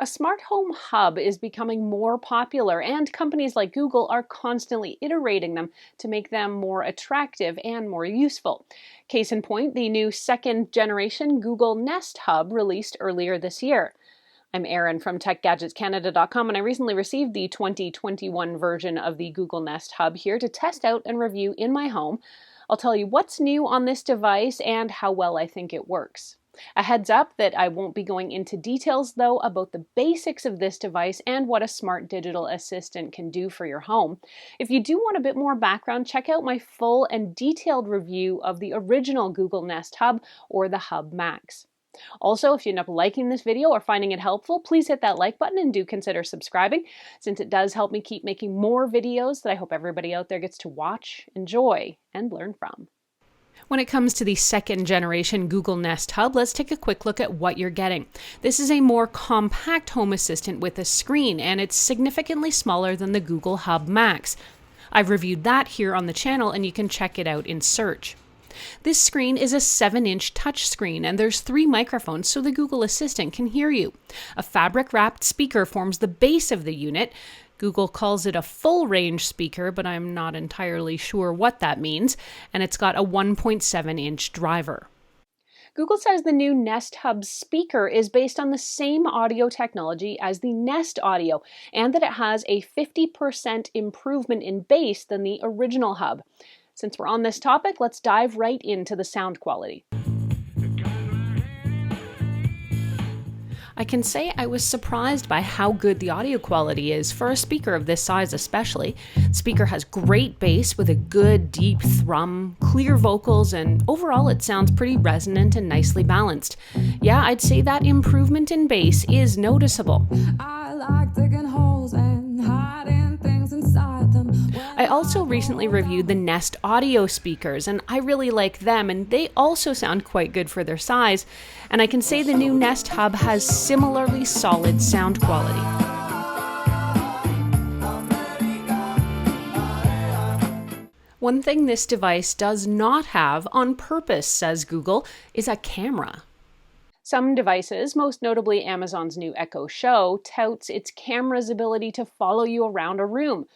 A smart home hub is becoming more popular, and companies like Google are constantly iterating them to make them more attractive and more useful. Case in point, the new second generation Google Nest Hub released earlier this year. I'm Erin from TechGadgetsCanada.com, and I recently received the 2021 version of the Google Nest Hub here to test out and review in my home. I'll tell you what's new on this device and how well I think it works. A heads up that I won't be going into details, though, about the basics of this device and what a smart digital assistant can do for your home. If you do want a bit more background, check out my full and detailed review of the original Google Nest Hub or the Hub Max. Also, if you end up liking this video or finding it helpful, please hit that like button and do consider subscribing, since it does help me keep making more videos that I hope everybody out there gets to watch, enjoy, and learn from. When it comes to the second generation Google Nest Hub, let's take a quick look at what you're getting. This is a more compact home assistant with a screen, and it's significantly smaller than the Google Hub Max. I've reviewed that here on the channel, and you can check it out in search. This screen is a 7-inch touchscreen, and there's 3 microphones so the Google Assistant can hear you. A fabric-wrapped speaker forms the base of the unit. Google calls it a full-range speaker, but I'm not entirely sure what that means, and it's got a 1.7-inch driver. Google says the new Nest Hub speaker is based on the same audio technology as the Nest Audio, and that it has a 50% improvement in bass than the original Hub. Since we're on this topic, let's dive right into the sound quality. I can say I was surprised by how good the audio quality is for a speaker of this size especially. The speaker has great bass with a good deep thrum, clear vocals, and overall it sounds pretty resonant and nicely balanced. Yeah, I'd say that improvement in bass is noticeable. I like digging holes and hiding things inside them. I also recently reviewed the Nest Audio speakers, and I really like them, and they also sound quite good for their size. And I can say the new Nest Hub has similarly solid sound quality. One thing this device does not have, on purpose, says Google, is a camera. Some devices, most notably Amazon's new Echo Show, touts its camera's ability to follow you around a room.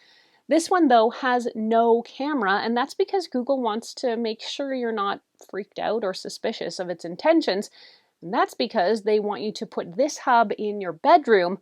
This one, though, has no camera, and that's because Google wants to make sure you're not freaked out or suspicious of its intentions. And that's because they want you to put this hub in your bedroom,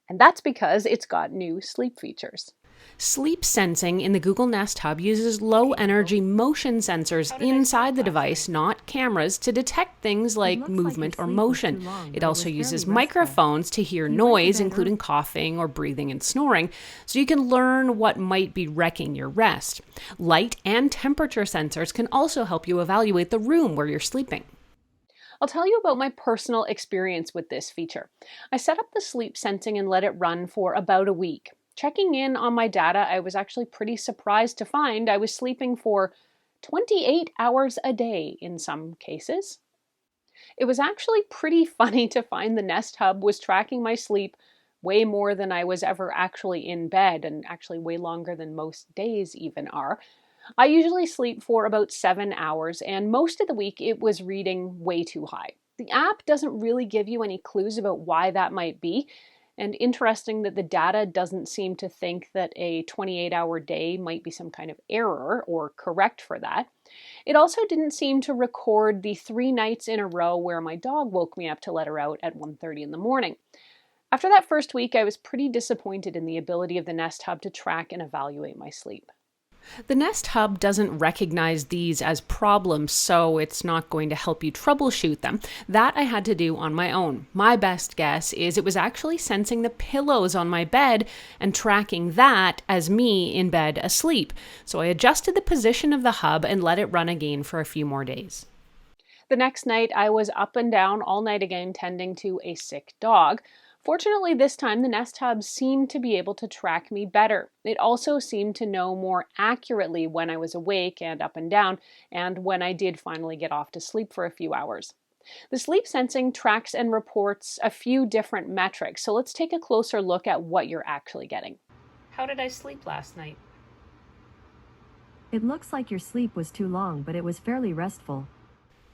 and that's because it's got new sleep features. Sleep sensing in the Google Nest Hub uses low-energy motion sensors inside the device, not cameras, to detect things like movement or motion. It also uses microphones to hear noise, including coughing or breathing and snoring, so you can learn what might be wrecking your rest. Light and temperature sensors can also help you evaluate the room where you're sleeping. I'll tell you about my personal experience with this feature. I set up the sleep sensing and let it run for about a week. Checking in on my data, I was actually pretty surprised to find I was sleeping for 28 hours a day in some cases. It was actually pretty funny to find the Nest Hub was tracking my sleep way more than I was ever actually in bed, and actually way longer than most days even are. I usually sleep for about 7 hours, and most of the week it was reading way too high. The app doesn't really give you any clues about why that might be, and interesting that the data doesn't seem to think that a 28-hour day might be some kind of error or correct for that. It also didn't seem to record the 3 nights in a row where my dog woke me up to let her out at 1:30 in the morning. After that first week, I was pretty disappointed in the ability of the Nest Hub to track and evaluate my sleep. The Nest Hub doesn't recognize these as problems, so it's not going to help you troubleshoot them. That I had to do on my own. My best guess is it was actually sensing the pillows on my bed and tracking that as me in bed asleep. So I adjusted the position of the hub and let it run again for a few more days. The next night, I was up and down all night again tending to a sick dog. Fortunately, this time the Nest Hub seemed to be able to track me better. It also seemed to know more accurately when I was awake and up and down, and when I did finally get off to sleep for a few hours. The sleep sensing tracks and reports a few different metrics, so let's take a closer look at what you're actually getting. How did I sleep last night? It looks like your sleep was too long, but it was fairly restful.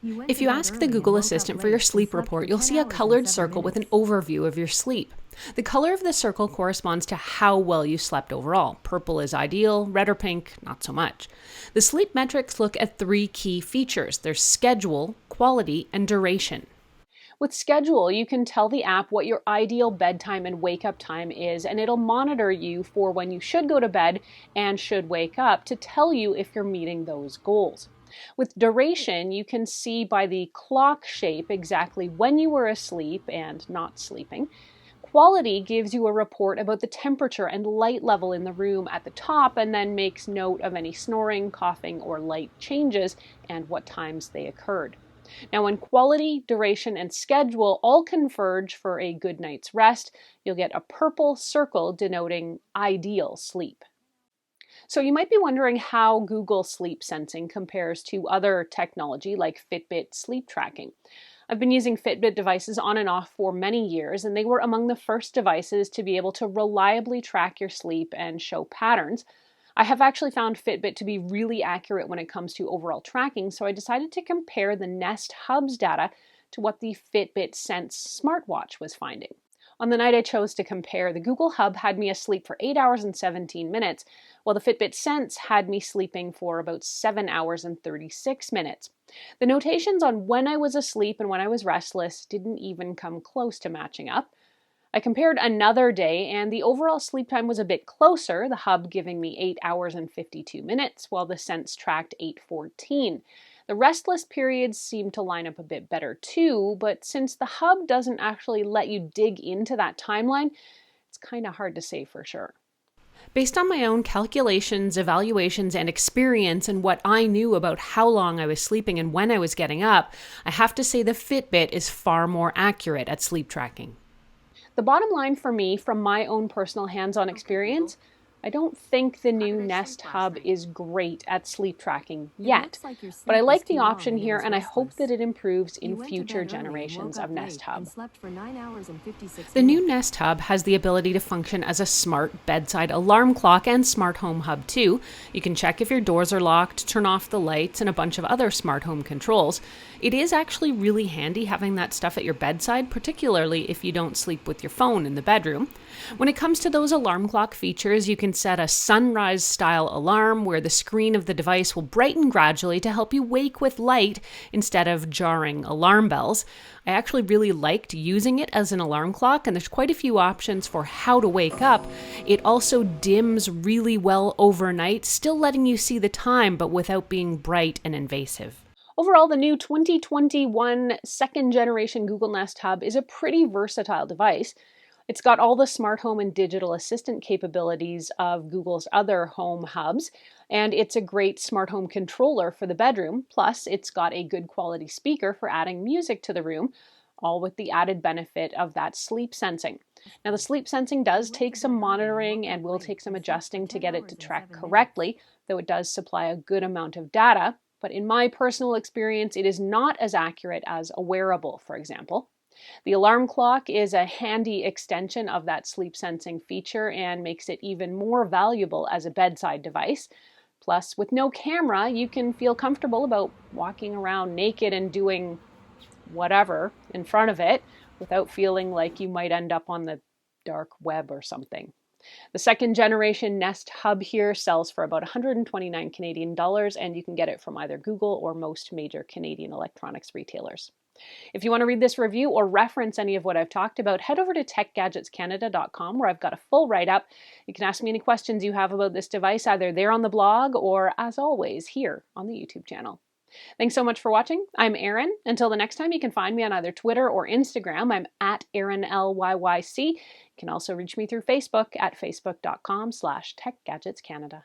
If you ask the Google Assistant for your sleep report, you'll see a colored circle with an overview of your sleep. The color of the circle corresponds to how well you slept overall. Purple is ideal, red or pink, not so much. The sleep metrics look at 3 key features. There's schedule, quality, and duration. With schedule, you can tell the app what your ideal bedtime and wake-up time is, and it'll monitor you for when you should go to bed and should wake up to tell you if you're meeting those goals. With duration, you can see by the clock shape exactly when you were asleep and not sleeping. Quality gives you a report about the temperature and light level in the room at the top, and then makes note of any snoring, coughing, or light changes and what times they occurred. Now, when quality, duration, and schedule all converge for a good night's rest, you'll get a purple circle denoting ideal sleep. So you might be wondering how Google Sleep Sensing compares to other technology like Fitbit sleep tracking. I've been using Fitbit devices on and off for many years, and they were among the first devices to be able to reliably track your sleep and show patterns. I have actually found Fitbit to be really accurate when it comes to overall tracking, so I decided to compare the Nest Hub's data to what the Fitbit Sense smartwatch was finding. On the night I chose to compare, the Google Hub had me asleep for 8 hours and 17 minutes, while the Fitbit Sense had me sleeping for about 7 hours and 36 minutes. The notations on when I was asleep and when I was restless didn't even come close to matching up. I compared another day, and the overall sleep time was a bit closer, the Hub giving me 8 hours and 52 minutes, while the Sense tracked 8:14. The restless periods seemed to line up a bit better too, but since the Hub doesn't actually let you dig into that timeline, it's kind of hard to say for sure. Based on my own calculations, evaluations, and experience and what I knew about how long I was sleeping and when I was getting up, I have to say the Fitbit is far more accurate at sleep tracking. The bottom line for me, from my own personal hands-on experience, I don't think the new Nest Hub is great at sleep tracking yet, but I like the option here, and I hope that it improves in future generations of Nest Hub. The new Nest Hub has the ability to function as a smart bedside alarm clock and smart home hub too. You can check if your doors are locked, turn off the lights, and a bunch of other smart home controls. It is actually really handy having that stuff at your bedside, particularly if you don't sleep with your phone in the bedroom. When it comes to those alarm clock features, you can set a sunrise-style alarm where the screen of the device will brighten gradually to help you wake with light instead of jarring alarm bells. I actually really liked using it as an alarm clock, and there's quite a few options for how to wake up. It also dims really well overnight, still letting you see the time, but without being bright and invasive. Overall, the new 2021 second-generation Google Nest Hub is a pretty versatile device. It's got all the smart home and digital assistant capabilities of Google's other home hubs, and it's a great smart home controller for the bedroom. Plus, it's got a good quality speaker for adding music to the room, all with the added benefit of that sleep sensing. Now, the sleep sensing does take some monitoring and will take some adjusting to get it to track correctly, though it does supply a good amount of data. But in my personal experience, it is not as accurate as a wearable, for example. The alarm clock is a handy extension of that sleep sensing feature and makes it even more valuable as a bedside device. Plus, with no camera, you can feel comfortable about walking around naked and doing whatever in front of it without feeling like you might end up on the dark web or something. The second generation Nest Hub here sells for about 129 Canadian dollars, and you can get it from either Google or most major Canadian electronics retailers. If you want to read this review or reference any of what I've talked about, head over to techgadgetscanada.com, where I've got a full write-up. You can ask me any questions you have about this device, either there on the blog or, as always, here on the YouTube channel. Thanks so much for watching. I'm Erin. Until the next time, you can find me on either Twitter or Instagram. I'm at Erin LYYC. You can also reach me through Facebook at facebook.com/techgadgetscanada.